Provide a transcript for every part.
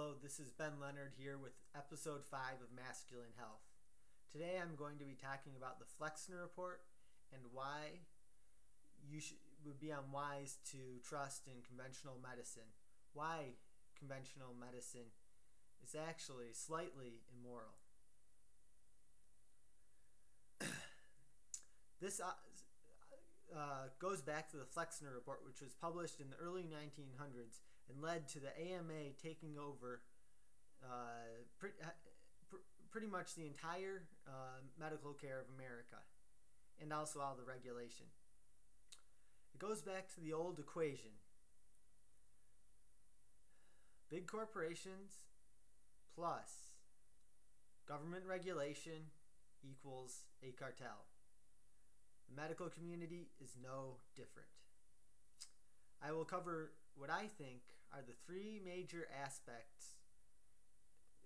Hello, this is Ben Leonard here with episode 5 of Masculine Health. Today I'm going to be talking about the Flexner report and why you would be unwise to trust in conventional medicine. Why conventional medicine is actually slightly immoral. This goes back to the Flexner report, which was published in the early 1900s and led to the AMA taking over pretty much the entire medical care of America, and also all the regulation. It goes back to the old equation: big corporations plus government regulation equals a cartel. The medical community is no different. I will cover what I think are the three major aspects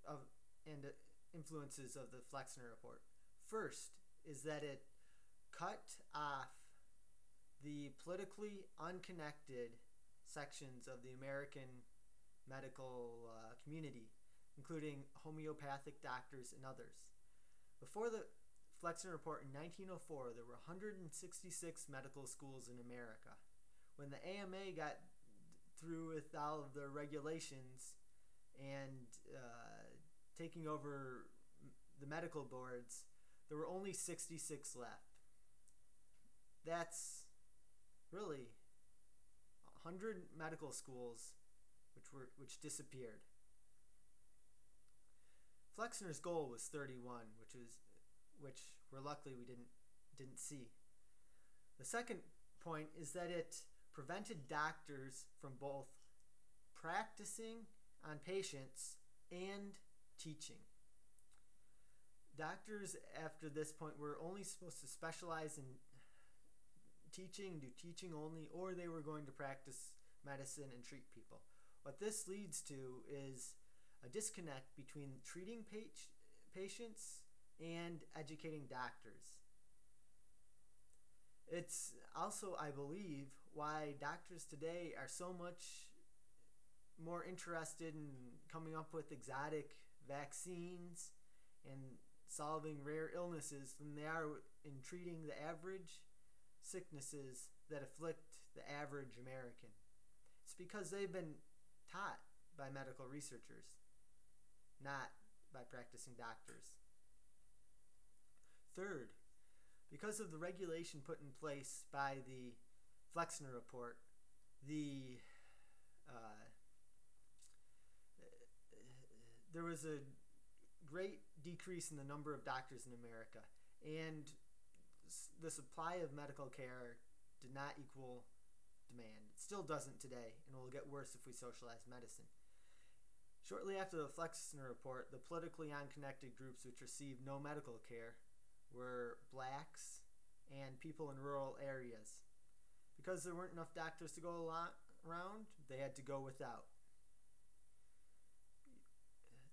of and influences of the Flexner report. First is that it cut off the politically unconnected sections of the American medical community, including homeopathic doctors and others. Before the Flexner report in 1904, there were 166 medical schools in America. When the AMA got through with all of their regulations and taking over the medical boards, there were only 66 left. That's really 100 medical schools which disappeared. Flexner's goal was 31, which we're luckily we didn't see. The second point is that it prevented doctors from both practicing on patients and teaching. Doctors after this point were only supposed to specialize in teaching, do teaching only, or they were going to practice medicine and treat people. What this leads to is a disconnect between treating patients and educating doctors. It's also, I believe, why doctors today are so much more interested in coming up with exotic vaccines and solving rare illnesses than they are in treating the average sicknesses that afflict the average American. It's because they've been taught by medical researchers, not by practicing doctors. Third, because of the regulation put in place by the Flexner report, there was a great decrease in the number of doctors in America, and the supply of medical care did not equal demand. It still doesn't today, and it will get worse if we socialize medicine. Shortly after the Flexner report, the politically unconnected groups which received no medical care were blacks and people in rural areas. Because there weren't enough doctors to go around, they had to go without.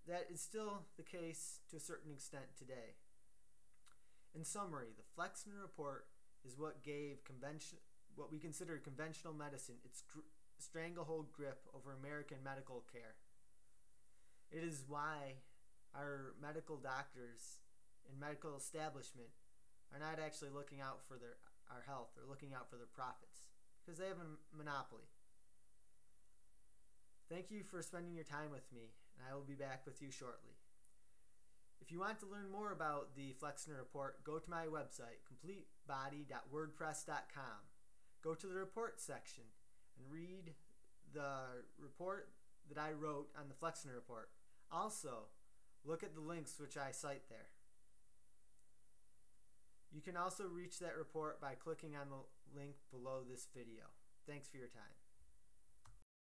That is still the case to a certain extent today. In summary, the Flexner report is what gave what we consider conventional medicine its stranglehold grip over American medical care. It is why our medical doctors and medical establishment are not actually looking out for our health. They're looking out for their profits because they have a monopoly. Thank you for spending your time with me, and I will be back with you shortly. If you want to learn more about the Flexner report, go to my website, completebody.wordpress.com. Go to the report section and read the report that I wrote on the Flexner report. Also, look at the links which I cite there. You can also reach that report by clicking on the link below this video. Thanks for your time.